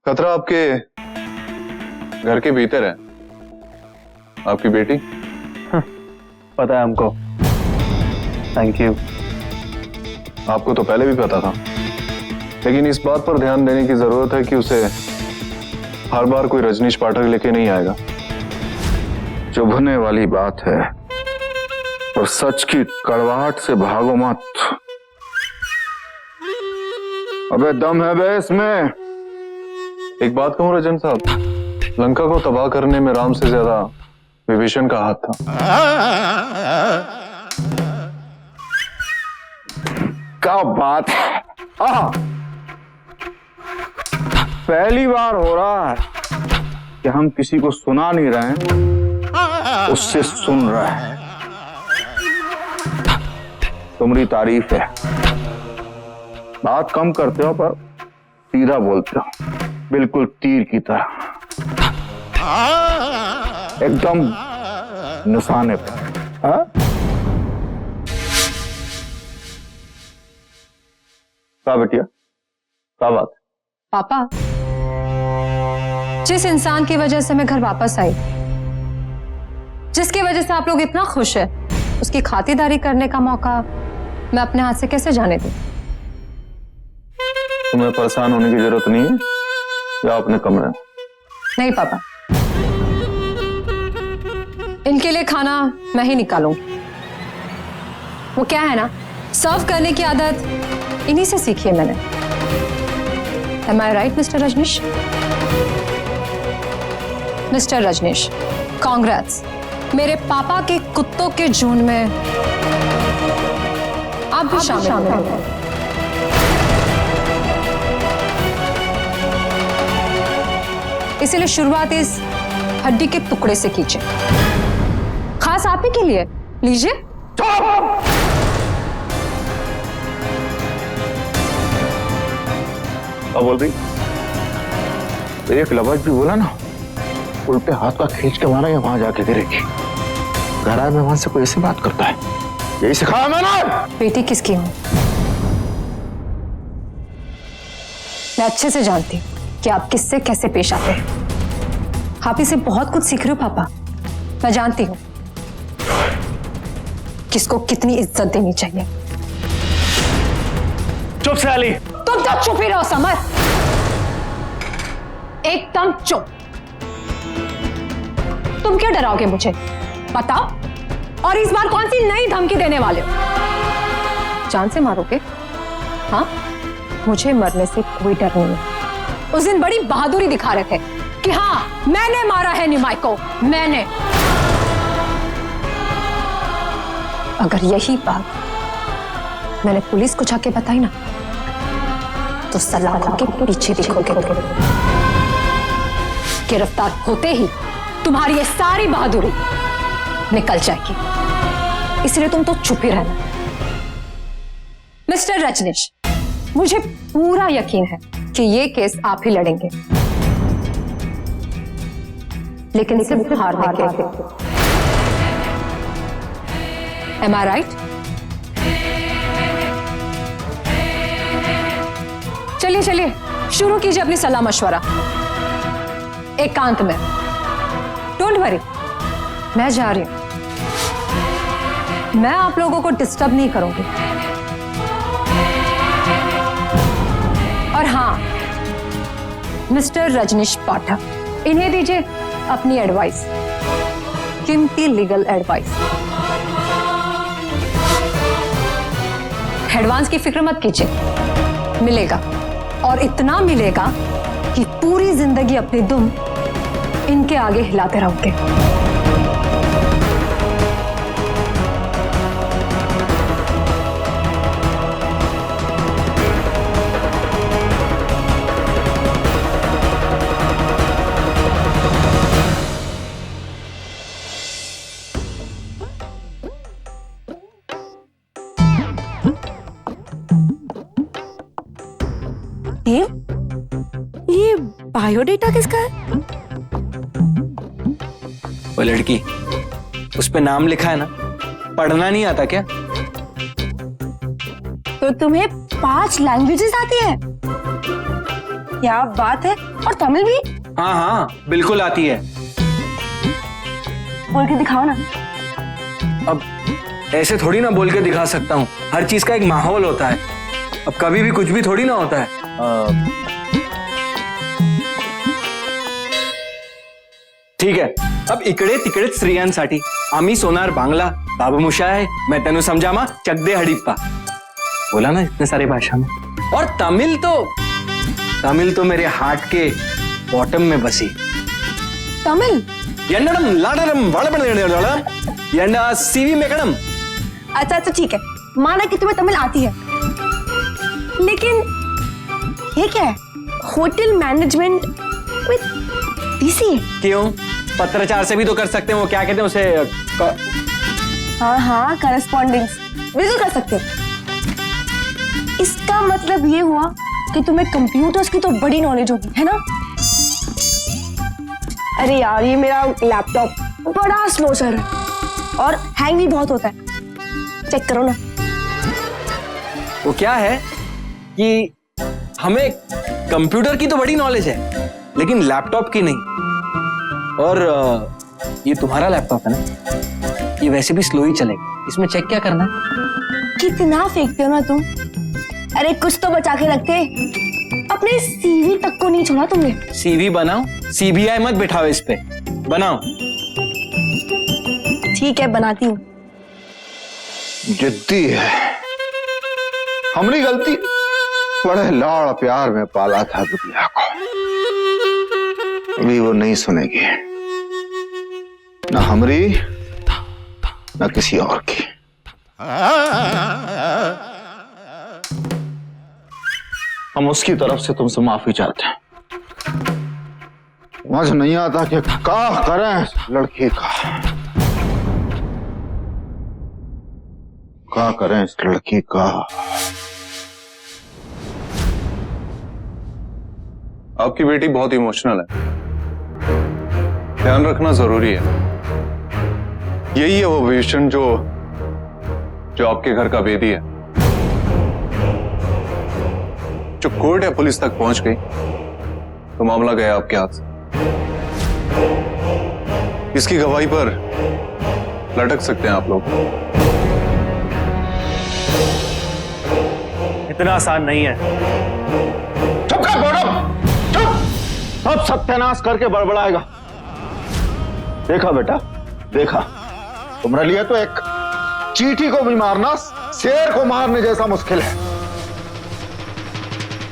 खतरा आपके घर के भीतर है। आपकी बेटी। पता है हमको। Thank you. आपको तो पहले भी पता था, लेकिन इस बात पर ध्यान देने की जरूरत है कि उसे हर बार कोई रजनीश पाठक लेके नहीं आएगा। चुभने वाली बात है, और सच की कड़वाहट से भागो मत। अबे दम है बे इसमें। एक बात कहूं रजन साहब, लंका को तबाह करने में राम से ज्यादा विभीषण का हाथ था। क्या बात है। पहली बार हो रहा है कि हम किसी को सुना नहीं रहे हैं, उससे सुन रहे हैं। तुम्हारी तारीफ है। बात कम करते हो पर सीधा बोलते हो, बिल्कुल तीर की तरह, एकदम निशाने पर। हाँ? क्या बेटिया, क्या बात? पापा, जिस इंसान की वजह से मैं घर वापस आई, जिसकी वजह से आप लोग इतना खुश है, उसकी खातिरदारी करने का मौका मैं अपने हाथ से कैसे जाने दूं? तुम्हें परेशान होने की जरूरत नहीं है, या अपने कमरे में। नहीं पापा, इनके लिए खाना मैं ही निकालूंगी। वो क्या है ना, सर्व करने की आदत इन्हीं से सीखी है मैंने। Am I right, mister Rajneesh? Mister Rajneesh, congrats. मेरे पापा के कुत्तों के झुंड में आप भी शामिल हैं। इसीलिए शुरुआत इस हड्डी के टुकड़े से कीजिए, खास आप ही के लिए। लीजिए। क्या बोल रही? एक लफ्ज भी बोला ना, उल्टे हाथ का खींच के मारा या वहां जाके गिरेगी। घर आए मेहमान से कोई ऐसी बात करता है, यही सिखाया मैंने। बेटी किसकी हूं? मैं अच्छे से जानती हूं कि आप किससे कैसे पेश आते हैं। आप इसे बहुत कुछ सीख रहे हो पापा। मैं जानती हूं किसको कितनी इज्जत देनी चाहिए। चुप साली। तुम तो चुप ही रहो समर, एकदम चुप। तुम क्यों डराओगे मुझे, बताओ? और इस बार कौन सी नई धमकी देने वाले हो? जान से मारोगे? हाँ, मुझे मरने से कोई डर नहीं है। उस दिन बड़ी बहादुरी दिखा रहे थे कि हाँ, मैंने मारा है निमाई को, मैंने। अगर यही बात मैंने पुलिस को जाके बताई ना, तो सलाखों के पीछे दिखोगे। गिरफ्तार होते ही तुम्हारी ये सारी बहादुरी निकल जाएगी। इसलिए तुम तो चुप ही रहना। मिस्टर रजनीश, मुझे पूरा यकीन है कि ये केस आप ही लड़ेंगे, लेकिन सिर्फ हारने के। Am I right? चलिए चलिए, शुरू कीजिए अपनी सलाह मशवरा एकांत में। डोंट वरी, मैं जा रही हूं। मैं आप लोगों को डिस्टर्ब नहीं करूंगी। और हाँ, मिस्टर रजनीश पाठक, इन्हें दीजिए अपनी एडवाइस, कीमती लीगल एडवाइस। एडवांस की फिक्र मत कीजिए, मिलेगा, और इतना मिलेगा कि पूरी जिंदगी अपनी दुम इनके आगे हिलाते रहोगे। ये बायोडेटा किसका है? वो लड़की, उस पे नाम लिखा है ना, पढ़ना नहीं आता क्या? तो तुम्हें 5 लैंग्वेजेस आती है? क्या बात है, और तमिल भी? हाँ हाँ बिल्कुल आती है। बोल के दिखाओ ना। अब ऐसे थोड़ी ना बोल के दिखा सकता हूँ, हर चीज का एक माहौल होता है। अब कभी भी कुछ भी थोड़ी ना होता है। ठीक है, अब इकडे तिकडे स्त्रियांसाठी आम्ही सोनार बांगला बाबूमुशा है, मैं तेनु समझामा चक दे हडीप्पा, बोला ना इतने सारी भाषा में। और तमिल तो मेरे हार्ट के बॉटम में बसी। तमिल? एंडम लाडरम वड़बड़म एंड सीवी मेकड़म। अच्छा अच्छा ठीक है, माना कि तुम्हें तमिल आती है, लेकिन ये क्या है? Hotel management with DC? क्यों? पत्राचार से भी तो कर सकते हैं, वो क्या कहते हैं उसे? हाँ हाँ, करस्पॉन्डेंस बिल्कुल कर सकते हो। इसका मतलब ये हुआ कि तुम्हें कंप्यूटर्स की तो बड़ी नॉलेज होगी, है ना? अरे यार, ये मेरा लैपटॉप बड़ा स्लो चल रहा है और हैंग भी बहुत होता है, चेक करो ना। वो क्या है कि हमें कंप्यूटर की तो बड़ी नॉलेज है, लेकिन लैपटॉप की नहीं। और ये तुम्हारा लैपटॉप है ना, ये वैसे भी स्लो ही चलेगा, इसमें चेक क्या करना है? कितना फेंकते हो ना तुम। अरे कुछ तो बचा के रखते, अपने सीवी तक को नहीं छोड़ा तुमने। सीवी बनाओ, सीबीआई मत बिठाओ इस पे, बनाओ। ठीक है, बनाती हूँ। जिद्दी है, हमारी गलती। बड़े लाड़ प्यार में पाला था दुनिया को, अभी वो नहीं सुनेगी, ना हमारी ना किसी और की। हम उसकी तरफ से तुमसे माफी चाहते हैं। समझ नहीं आता कि क्या करें इस लड़की का, क्या करें इस लड़की का। आपकी बेटी बहुत इमोशनल है, ध्यान रखना जरूरी है। यही है वो विजन जो आपके घर का बेदी है। जो कोर्ट या पुलिस तक पहुंच गई तो मामला गया आपके हाथ से। इसकी गवाही पर लटक सकते हैं आप लोग। इतना आसान नहीं है। चुप कर गौरव, चुप। अब सत्यानाश करके बड़बड़ाएगा। देखा बेटा, देखा, तुम्हारे लिए तो एक चींटी को भी मारना शेर को मारने जैसा मुश्किल है।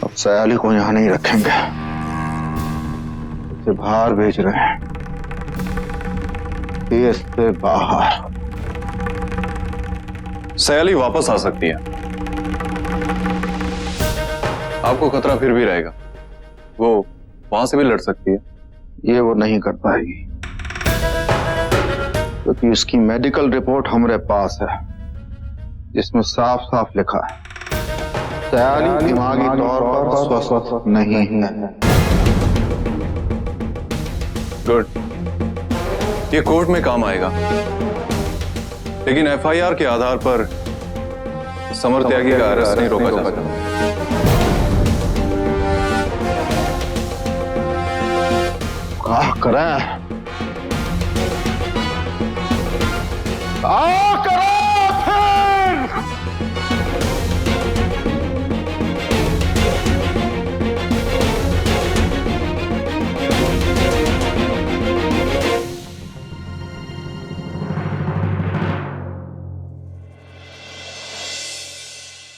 अब सयाली को यहां नहीं रखेंगे, इसे बाहर भेज रहे हैं, देश से बाहर। सयाली वापस आ सकती है, आपको खतरा फिर भी रहेगा। वो वहां से भी लड़ सकती है। ये वो नहीं कर पाएगी, क्योंकि उसकी मेडिकल रिपोर्ट हमारे पास है, जिसमें साफ साफ लिखा है सयाली दिमागी तौर पर स्वस्थ नहीं है। गुड, ये कोर्ट में काम आएगा, लेकिन एफआईआर के आधार पर समर त्यागी का अरेस्ट नहीं रोका जा सकता। क्या करें?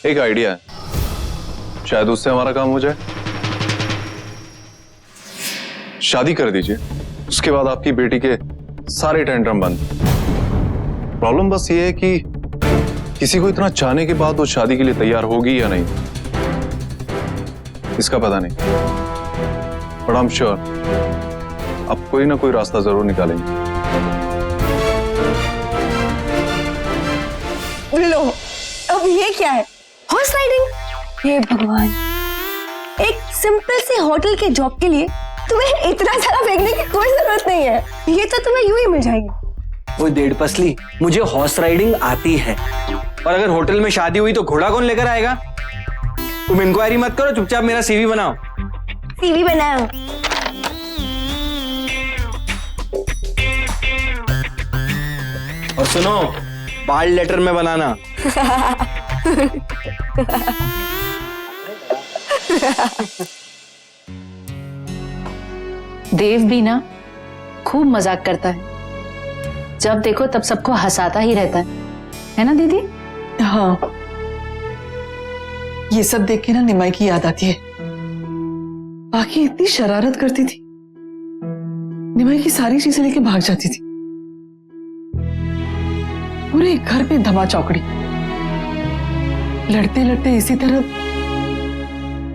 एक आइडिया है, शायद उससे हमारा काम हो जाए। शादी कर दीजिए, उसके बाद आपकी बेटी के सारे टेंट्रम बंद। प्रॉब्लम बस ये है कि किसी को इतना चाहने के बाद वो शादी के लिए तैयार होगी या नहीं, इसका पता नहीं। बट आई एम श्योर आप कोई ना कोई रास्ता जरूर निकालेंगे। लो, अब ये क्या है? Horse riding? हे भगवान, एक सिंपल से होटल के जॉब के लिए तुम्हें इतना सारा फेंकने की कोई जरूरत नहीं है, ये तो तुम्हें यूं ही मिल जाएगी। वो डेढ़ पसली, मुझे हॉर्स राइडिंग आती है, और अगर होटल में शादी हुई तो घोड़ा कौन लेकर आएगा? तुम इंक्वायरी मत करो, चुपचाप मेरा सीवी बनाओ। सीवी बनाओ। सुनो, बाल लेटर में बनाना। देव भी ना खूब मजाक करता है, जब देखो तब सबको हंसाता ही रहता है ना दीदी? हाँ, ये सब देख के ना निमाई की याद आती है। बाकी इतनी शरारत करती थी, निमाई की सारी चीजें लेके भाग जाती थी। पूरे घर पे धमा चौकड़ी, लड़ते लड़ते इसी तरह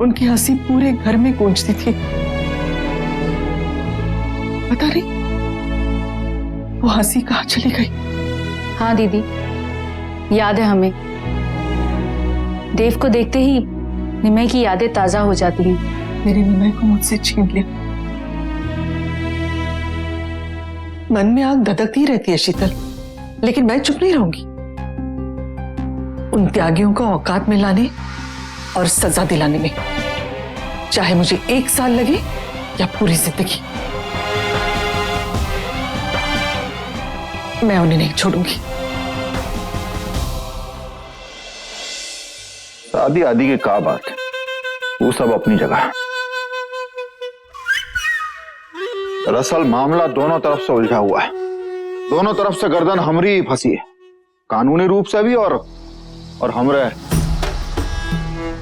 उनकी हंसी पूरे घर में गूंजती थी। पता नहीं वो हंसी कहाँ चली गई। हाँ दीदी, याद है हमें। देव को देखते ही निमय की यादें ताजा हो जाती हैं। मेरी निमय को मुझसे छीन लिया। मन में आग धधकती रहती है शीतल, लेकिन मैं चुप नहीं रहूंगी। उन त्यागियों को औकात में लाने और सजा दिलाने में, चाहे मुझे 1 साल लगे या पूरी जिंदगी, मैं उन्हें नहीं छोड़ूंगी। शादी आदि की का बात है, वो सब अपनी जगह। दरअसल मामला दोनों तरफ से उलझा हुआ है। दोनों तरफ से गर्दन हमरी फंसी है, कानूनी रूप से भी और हमरे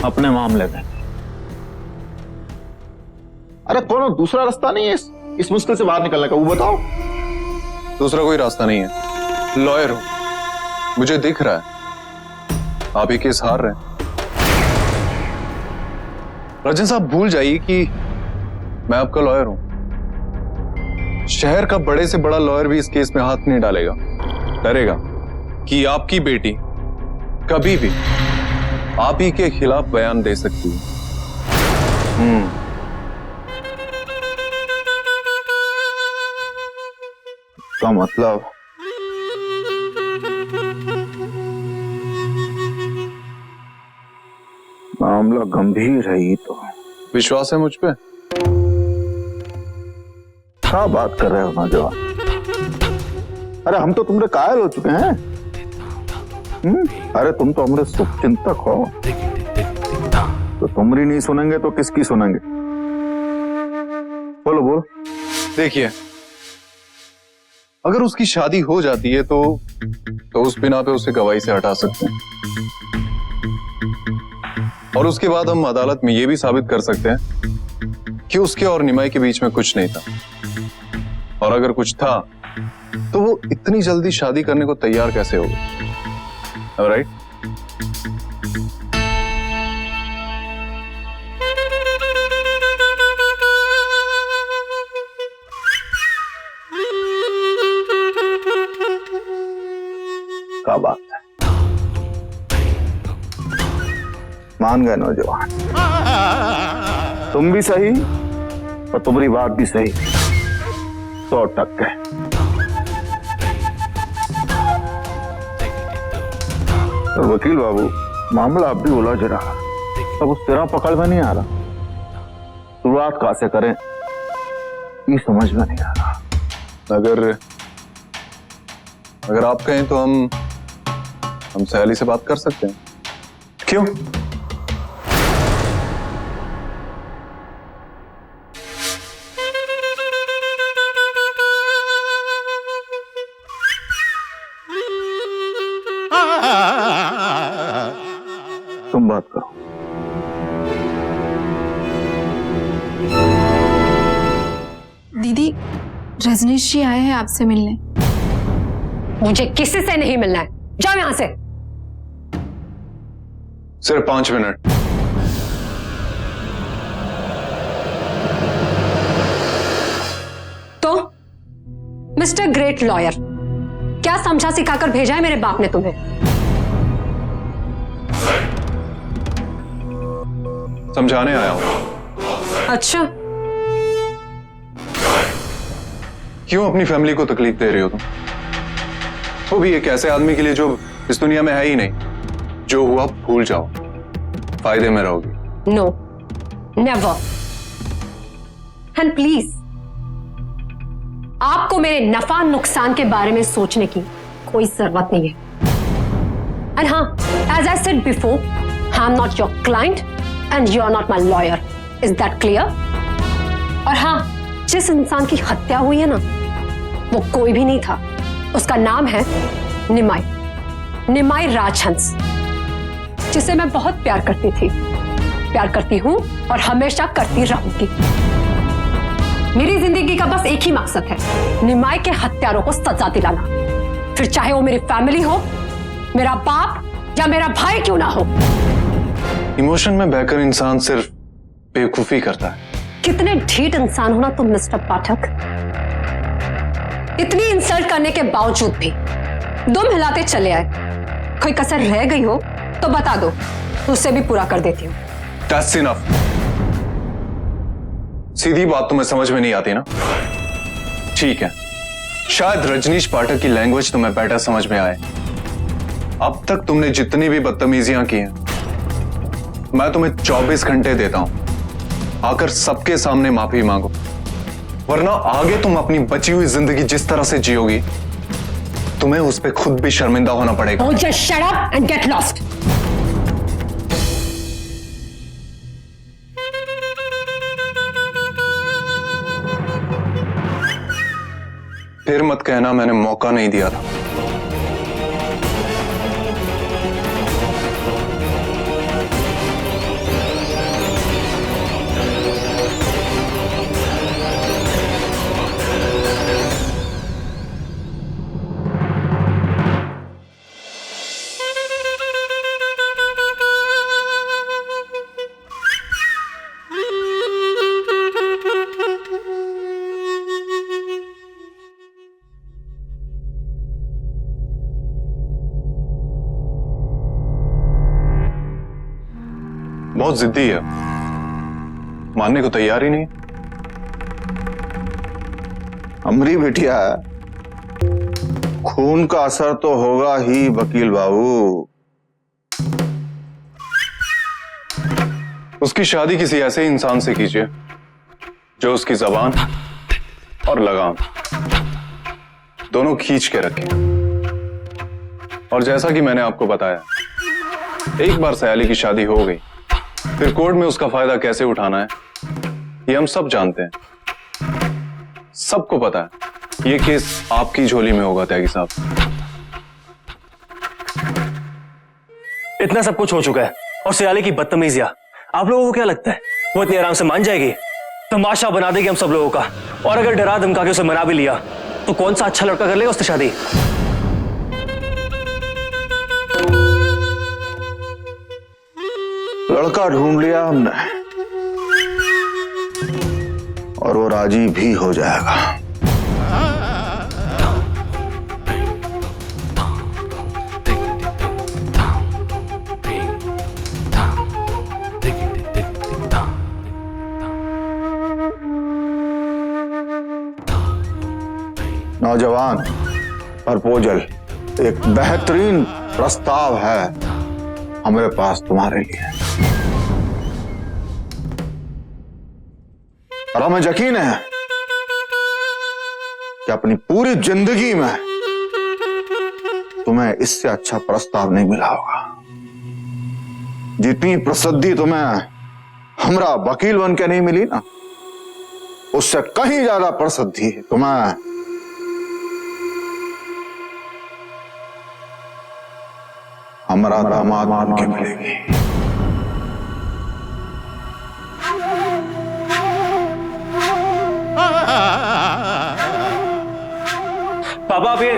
अपने मामले में। अरे कोनो दूसरा रास्ता नहीं है इस मुश्किल से बाहर निकलने का, वो बताओ। दूसरा कोई रास्ता नहीं है। लॉयर हूं, मुझे दिख रहा है आप ही केस हार रहे हैं। राजन साहब, भूल जाइए कि मैं आपका लॉयर हूं। शहर का बड़े से बड़ा लॉयर भी इस केस में हाथ नहीं डालेगा, डरेगा कि आपकी बेटी कभी भी आप ही के खिलाफ बयान दे सकती है। का मतलब मामला गंभीर है। ये तो विश्वास है मुझ पे? क्या बात कर रहे हो नौजवान? अरे हम तो तुमरे कायल हो चुके हैं। अरे तुम तो हमारे शुभ चिंतक हो, तो तुमरी नहीं सुनेंगे तो किसकी सुनेंगे? बोलो बोलो। देखिए, अगर उसकी शादी हो जाती है तो उस बिना पे उसे गवाही से हटा सकते हैं, और उसके बाद हम अदालत में यह भी साबित कर सकते हैं कि उसके और निमाई के बीच में कुछ नहीं था, और अगर कुछ था तो वो इतनी जल्दी शादी करने को तैयार कैसे हो गई? राइट? क्या बात है, मान गए नौजवान। तुम भी सही और तुम्हारी बात भी सही, 100%। तो वकील बाबू, मामला अब भी उलझ रहा, अब उस तेरा पकड़ में नहीं आ रहा। शुरुआत कहां से करें ये समझ में नहीं आ रहा। अगर आप कहें तो हम सयाली से बात कर सकते हैं। क्यों? तुम बात करो। दीदी, रजनीश जी आए हैं आपसे मिलने। मुझे किसी से नहीं मिलना है, जाओ यहां से। सिर्फ 5 मिनट। तो मिस्टर ग्रेट लॉयर, क्या समझा सिखाकर भेजा है मेरे बाप ने तुम्हें? समझाने आया हूं। अच्छा, क्यों अपनी फैमिली को तकलीफ दे रही हो तुम? वो भी एक ऐसे आदमी के लिए जो इस दुनिया में है ही नहीं। जो हुआ भूल जाओ, फायदे में रहोगी। No, never. एंड प्लीज, आपको मेरे नफा नुकसान के बारे में सोचने की कोई जरूरत नहीं है। एंड हाँ, as I said before, I am not your client and you are not my lawyer. Is that clear? और हाँ, जिस इंसान की हत्या हुई है ना, वो कोई भी नहीं था। उसका नाम है निमाई राजहंस, जिसे मैं बहुत प्यार करती थी, प्यार करती हूं और हमेशा करती रहूंगी। मेरी जिंदगी का बस एक ही मकसद है, निमाई के हत्यारों को सजा दिलाना, फिर चाहे वो मेरी फैमिली हो, मेरा बाप या मेरा भाई क्यों ना हो। इमोशन में बहकर इंसान सिर्फ बेवकूफी करता है। कितने ढीठ इंसान हो ना तुम मिस्टर पाठक। इतनी इंसल्ट करने के बावजूद भी दम हिलाते चले आए। कोई कसर रह गई हो तो बता दो, उससे भी पूरा कर देती हूँ। That's enough. सीधी बात तुम्हें समझ में नहीं आती ना? ठीक है, शायद रजनीश पाठक की लैंग्वेज तुम्हें बेटर समझ में आए। अब तक तुमने जितनी भी बदतमीजियां की हैं, मैं तुम्हें 24 घंटे देता हूं, आकर सबके सामने माफी मांगो, वरना आगे तुम अपनी बची हुई जिंदगी जिस तरह से जियोगी, तुम्हें उस पर खुद भी शर्मिंदा होना पड़ेगा। Oh, just shut up and get lost. फिर मत कहना मैंने मौका नहीं दिया था। बहुत जिद्दी है, मानने को तैयार ही नहीं। अमरी बिटिया, खून का असर तो होगा ही वकील बाबू। उसकी शादी किसी ऐसे इंसान से कीजिए जो उसकी जबान और लगाम दोनों खींच के रखे। और जैसा कि मैंने आपको बताया, एक बार सयाली की शादी हो गई, फिर कोर्ट में उसका फायदा कैसे उठाना है ये हम सब जानते हैं। सबको पता है ये केस आपकी झोली में होगा त्यागी साहब। इतना सब कुछ हो चुका है और सियाली की बदतमीजियां, आप लोगों को क्या लगता है वो इतनी आराम से मान जाएगी? तमाशा बना देगी हम सब लोगों का। और अगर डरा धमका के उसे मना भी लिया तो कौन सा अच्छा लड़का कर लेगा उससे शादी? लड़का ढूंढ लिया हमने और वो राजी भी हो जाएगा। नौजवान प्रपोजल, एक बेहतरीन प्रस्ताव है हमारे पास तुम्हारे लिए, और हमें यकीन है कि अपनी पूरी जिंदगी में तुम्हें इससे अच्छा प्रस्ताव नहीं मिला होगा। जितनी प्रसिद्धि तुम्हें हमरा वकील बन के नहीं मिली ना, उससे कहीं ज्यादा प्रसिद्धि तुम्हें हमारा दामाद बन के मिलेगी। पापा आप ये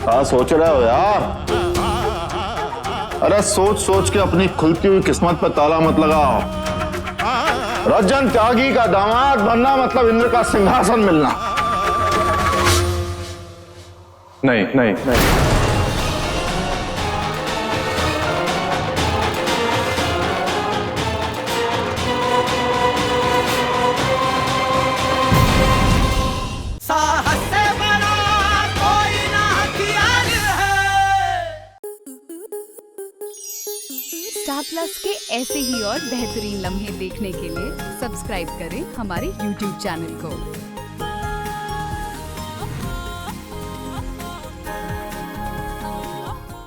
क्या सोच रहे हो यार? अरे सोच सोच के अपनी खुलती हुई किस्मत पर ताला मत लगाओ। रजन त्यागी का दामाद बनना मतलब इंद्र का सिंहासन मिलना। नहीं नहीं नहीं, साहस से बड़ा कोई ना किया प्लस के ऐसे ही और बेहतरीन लम्हे देखने के लिए सब्सक्राइब करें हमारे YouTube चैनल को।